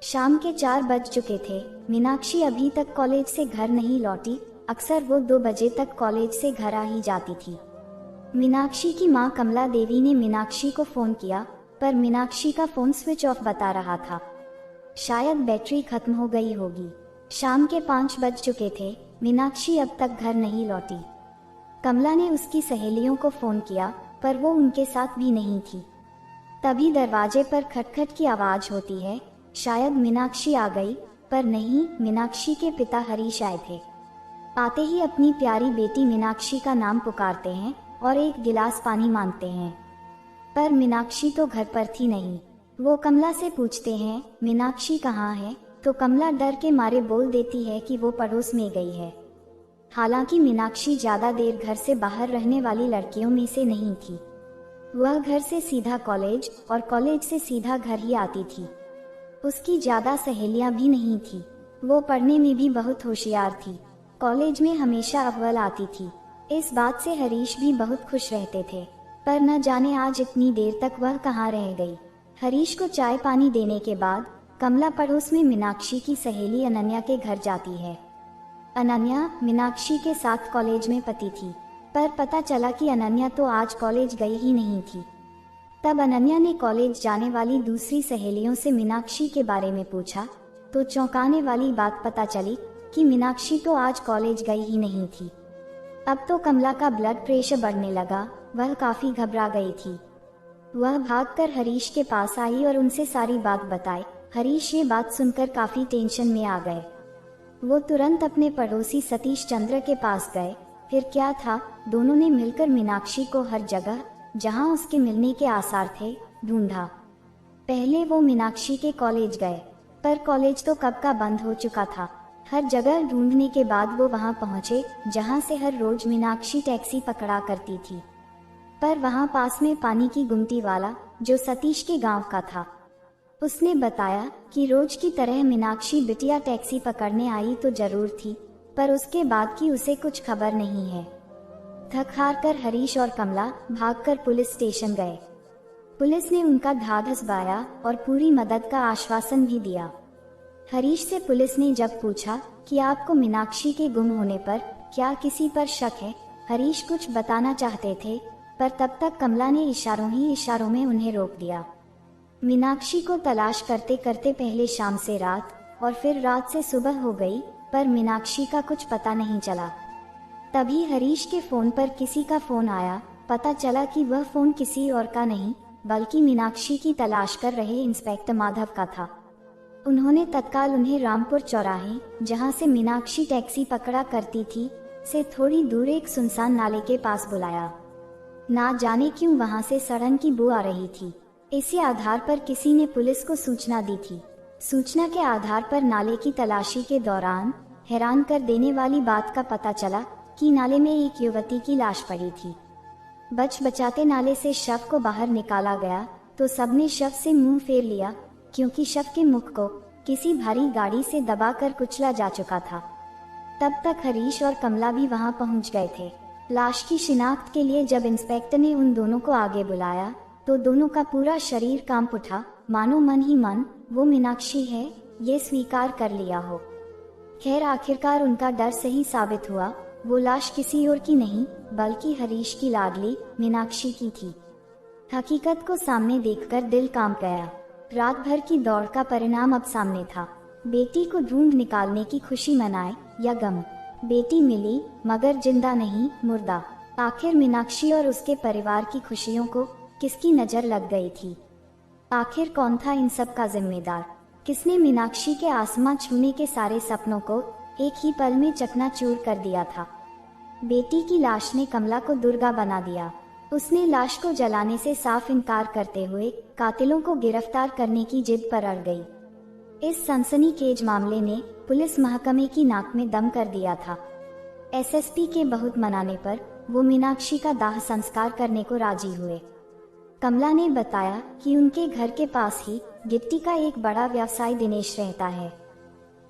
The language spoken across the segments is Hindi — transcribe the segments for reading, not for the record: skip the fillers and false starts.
शाम के 4 बज चुके थे। मीनाक्षी अभी तक कॉलेज से घर नहीं लौटी। अक्सर वो 2 बजे तक कॉलेज से घर आ ही जाती थी। मीनाक्षी की मां कमला देवी ने मीनाक्षी को फोन किया, पर मीनाक्षी का फोन स्विच ऑफ बता रहा था। शायद बैटरी खत्म हो गई होगी। शाम के 5 बज चुके थे। मीनाक्षी अब तक घर नहीं लौटी। कमला ने उसकी सहेलियों को फोन किया, पर वो उनके साथ भी नहीं थी। तभी दरवाजे पर खटखट की आवाज होती है। शायद मीनाक्षी आ गई, पर नहीं, मीनाक्षी के पिता हरीश आए थे। आते ही अपनी प्यारी बेटी मीनाक्षी का नाम पुकारते हैं और एक गिलास पानी मांगते हैं, पर मीनाक्षी तो घर पर थी नहीं। वो कमला से पूछते हैं, मीनाक्षी कहाँ है? तो कमला डर के मारे बोल देती है कि वो पड़ोस में गई है। हालांकि मीनाक्षी ज्यादा देर घर से बाहर रहने वाली लड़कियों में से नहीं थी। वह घर से सीधा कॉलेज और कॉलेज से सीधा घर ही आती थी। उसकी ज्यादा सहेलियां भी नहीं थी। वो पढ़ने में भी बहुत होशियार थी। कॉलेज में हमेशा अव्वल आती थी। इस बात से हरीश भी बहुत खुश रहते थे, पर न जाने आज इतनी देर तक वह कहाँ रह गई। हरीश को चाय पानी देने के बाद कमला पड़ोस में मीनाक्षी की सहेली अनन्या के घर जाती है। अनन्या मीनाक्षी के साथ कॉलेज में पढ़ती थी, पर पता चला कि अनन्या तो आज कॉलेज गई ही नहीं थी। तब अनन्या ने कॉलेज जाने वाली दूसरी सहेलियों से मीनाक्षी के बारे में पूछा, तो चौंकाने वाली बात पता चली कि मीनाक्षी तो आज कॉलेज गई ही नहीं थी। अब तो कमला का ब्लड प्रेशर बढ़ने लगा। वह काफी घबरा गई थी। वह भागकर हरीश के पास आई और उनसे सारी बात बताई। हरीश ये बात सुनकर काफी टेंशन में आ गए। वो तुरंत अपने पड़ोसी सतीश चंद्र के पास गए। फिर क्या था, दोनों ने मिलकर मीनाक्षी को हर जगह जहां उसके मिलने के आसार थे ढूंढा। पहले वो मीनाक्षी के कॉलेज गए, पर कॉलेज तो कब का बंद हो चुका था। हर जगह ढूंढने के बाद वो वहां पहुंचे जहां से हर रोज मीनाक्षी टैक्सी पकड़ा करती थी, पर वहां पास में पानी की गुमटी वाला जो सतीश के गांव का था, उसने बताया कि रोज की तरह मीनाक्षी बिटिया टैक्सी पकड़ने आई तो जरूर थी, पर उसके बाद की उसे कुछ खबर नहीं है। थक हार कर हरीश और कमला भागकर पुलिस स्टेशन गए। पुलिस ने उनका ढाढ़स बाया और पूरी मदद का आश्वासन भी दिया। हरीश से पुलिस ने जब पूछा कि आपको मीनाक्षी के गुम होने पर क्या किसी पर शक है, हरीश कुछ बताना चाहते थे, पर तब तक कमला ने इशारों ही इशारों में उन्हें रोक दिया। मीनाक्षी को तलाश करते करते पहले शाम से रात और फिर रात से सुबह हो गई, पर मीनाक्षी का कुछ पता नहीं चला। तभी हरीश के फोन पर किसी का फोन आया। पता चला कि वह फोन किसी और का नहीं, बल्कि मीनाक्षी की तलाश कर रहे इंस्पेक्टर माधव का था। उन्होंने तत्काल उन्हें रामपुर चौराहे, जहां से मीनाक्षी टैक्सी पकड़ा करती थी, से थोड़ी दूर एक सुनसान नाले के पास बुलाया। ना जाने क्यों वहां से सड़न की बू आ रही थी। इसी आधार पर किसी ने पुलिस को सूचना दी थी। सूचना के आधार पर नाले की तलाशी के दौरान हैरान कर देने वाली बात का पता चला कि नाले में एक युवती की लाश पड़ी थी। बचाते नाले से शव को बाहर निकाला गया तो सबने शव से मुंह फेर लिया, क्योंकि शव के मुख को किसी भारी गाड़ी से दबाकर कुचला जा चुका था। तब तक हरीश और कमला भी वहां पहुंच गए थे। लाश की शिनाख्त के लिए जब इंस्पेक्टर ने उन दोनों को आगे बुलाया तो दोनों का पूरा शरीर कांप उठा, मानो मन ही मन वो मीनाक्षी है ये स्वीकार कर लिया हो। खैर आखिरकार उनका डर सही साबित हुआ। वो लाश किसी और की नहीं बल्कि हरीश की लाडली मीनाक्षी की थी। हकीकत को सामने देखकर दिल कांप गया। रात भर की दौड़ का परिणाम अब सामने था। बेटी को ढूंढ निकालने की खुशी मनाए या गम। बेटी मिली मगर जिंदा नहीं, मुर्दा। आखिर मीनाक्षी और उसके परिवार की खुशियों को किसकी नजर लग गई थी? आखिर कौन था इन सब का जिम्मेदार? किसने मीनाक्षी के आसमां छूने के सारे सपनों को एक ही पल में चकनाचूर कर दिया था? बेटी की लाश ने कमला को दुर्गा बना दिया। उसने लाश को जलाने से साफ इनकार करते हुए कातिलों को गिरफ्तार करने की जिद पर अड़ गई। इस सनसनीखेज मामले ने पुलिस महकमे की नाक में दम कर दिया था। एसएसपी के बहुत मनाने पर वो मीनाक्षी का दाह संस्कार करने को राजी हुए। कमला ने बताया कि उनके घर के पास ही गिट्टी का एक बड़ा व्यवसायी दिनेश रहता है,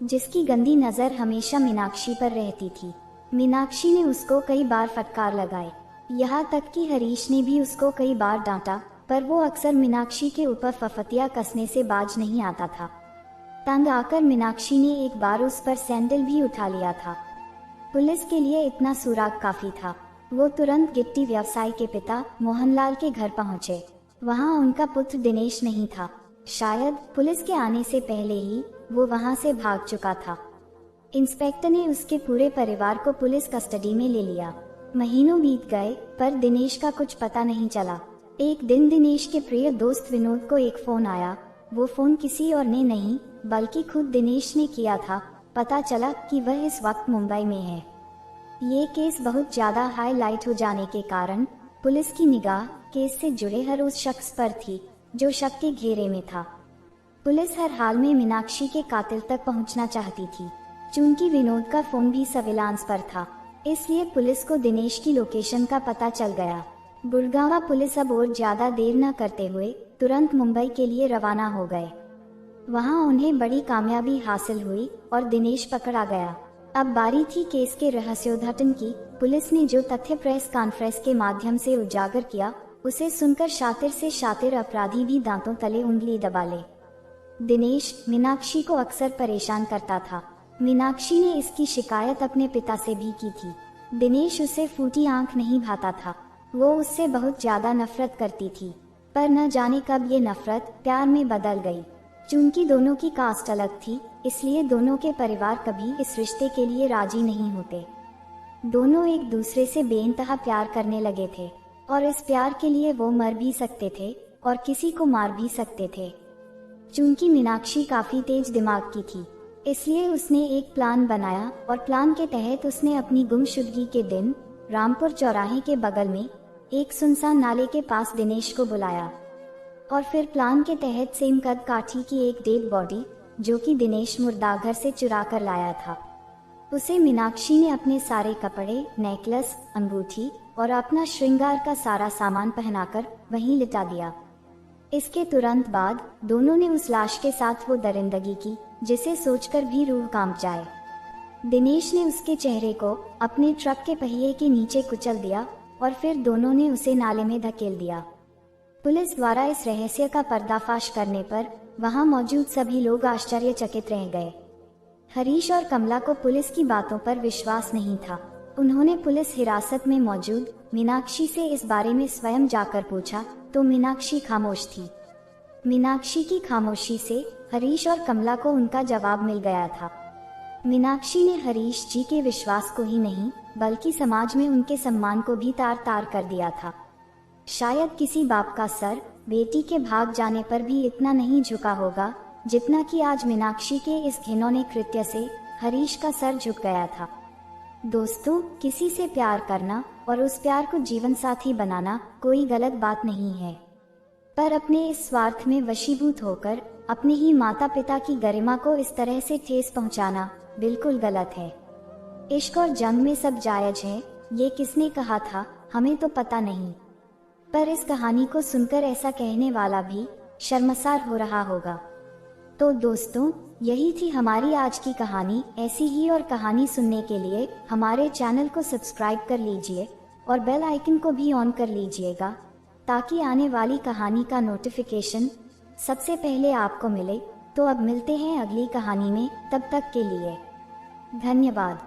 जिसकी गंदी नजर हमेशा मीनाक्षी पर रहती थी। मीनाक्षी ने उसको कई बार फटकार लगाई, यहाँ तक कि हरीश ने भी उसको कई बार डांटा, पर वो अक्सर मीनाक्षी के ऊपर फफतिया कसने से बाज नहीं आता था। तंग आकर मीनाक्षी ने एक बार उस पर सैंडल भी उठा लिया था। पुलिस के लिए इतना सुराग काफी था। वो तुरंत गिट्टी व्यवसायी के पिता मोहनलाल के घर पहुंचे। वहां उनका पुत्र दिनेश नहीं था। शायद पुलिस के आने से पहले ही वो वहां से भाग चुका था। इंस्पेक्टर ने उसके पूरे परिवार को पुलिस कस्टडी में ले लिया। महीनों बीत गए पर दिनेश का कुछ पता नहीं चला। एक दिन दिनेश के प्रिय दोस्त विनोद को एक फोन आया। वो फोन किसी और ने नहीं बल्कि खुद दिनेश ने किया था। पता चला कि वह इस वक्त मुंबई में है। ये केस बहुत ज्यादा हाईलाइट हो जाने के कारण पुलिस की निगाह केस से जुड़े हर उस शख्स पर थी जो शक के घेरे में था। पुलिस हर हाल में मीनाक्षी के कातिल तक पहुंचना चाहती थी। चूंकि विनोद का फोन भी सर्विलांस पर था, इसलिए पुलिस को दिनेश की लोकेशन का पता चल गया। गुड़गांव पुलिस अब और ज्यादा देर न करते हुए तुरंत मुंबई के लिए रवाना हो गए। वहां उन्हें बड़ी कामयाबी हासिल हुई और दिनेश पकड़ा गया। अब बारी थी केस के रहस्योद्घाटन की। पुलिस ने जो तथ्य प्रेस कॉन्फ्रेंस के माध्यम से उजागर किया, उसे सुनकर शातिर से शातिर अपराधी भी दांतों तले उंगली दबा ले। दिनेश मीनाक्षी को अक्सर परेशान करता था। मीनाक्षी ने इसकी शिकायत अपने पिता से भी की थी। दिनेश उसे फूटी आंख नहीं भाता था। वो उससे बहुत ज्यादा नफरत करती थी, पर न जाने कब ये नफरत प्यार में बदल गई। चूंकि दोनों की कास्ट अलग थी, इसलिए दोनों के परिवार कभी इस रिश्ते के लिए राजी नहीं होते। दोनों एक दूसरे से बेइंतहा प्यार करने लगे थे और इस प्यार के लिए वो मर भी सकते थे और किसी को मार भी सकते थे। चूंकि मीनाक्षी काफी तेज दिमाग की थी, इसलिए उसने एक प्लान बनाया और प्लान के तहत उसने अपनी गुमशुदगी के दिन रामपुर चौराहे के बगल में एक सुनसान नाले के पास दिनेश को बुलाया और फिर प्लान के तहत सेम कद काठी की एक डेड बॉडी, जो कि दिनेश मुर्दाघर से चुरा कर लाया था, उसे मीनाक्षी ने अपने सारे कपड़े, नेकलेस, अंगूठी और अपना श्रृंगार का सारा सामान पहनाकर वहीं लिटा दिया। इसके तुरंत बाद दोनों ने उस लाश के साथ वो दरिंदगी की जिसे सोचकर भी रूह कांप जाए। दिनेश ने उसके चेहरे को अपने ट्रक के पहिए के नीचे कुचल दिया और फिर दोनों ने उसे नाले में धकेल दिया। पुलिस द्वारा इस रहस्य का पर्दाफाश करने पर वहां मौजूद सभी लोग आश्चर्यचकित रह गए। हरीश और कमला को पुलिस की बातों पर विश्वास नहीं था। उन्होंने पुलिस हिरासत में मौजूद मीनाक्षी से इस बारे में स्वयं जाकर पूछा तो मीनाक्षी खामोश थी। मीनाक्षी की खामोशी से हरीश और कमला को उनका जवाब मिल गया था। मीनाक्षी ने हरीश जी के विश्वास को ही नहीं बल्कि समाज में उनके सम्मान को भी तार तार कर दिया था। शायद किसी बाप का सर बेटी के भाग जाने पर भी इतना नहीं झुका होगा जितना कि आज मीनाक्षी के इस घिनौने कृत्य से हरीश का सर झुक गया था। दोस्तों, किसी से प्यार करना और उस प्यार को जीवन साथी बनाना कोई गलत बात नहीं है, पर अपने इस स्वार्थ में वशीभूत होकर अपने ही माता पिता की गरिमा को इस तरह से ठेस पहुंचाना बिल्कुल गलत है। इश्क और जंग में सब जायज है, ये किसने कहा था हमें तो पता नहीं, पर इस कहानी को सुनकर ऐसा कहने वाला भी शर्मसार हो रहा होगा। तो दोस्तों, यही थी हमारी आज की कहानी। ऐसी ही और कहानी सुनने के लिए हमारे चैनल को सब्सक्राइब कर लीजिए और बेल आइकन को भी ऑन कर लीजिएगा ताकि आने वाली कहानी का नोटिफिकेशन सबसे पहले आपको मिले। तो अब मिलते हैं अगली कहानी में, तब तक के लिए धन्यवाद।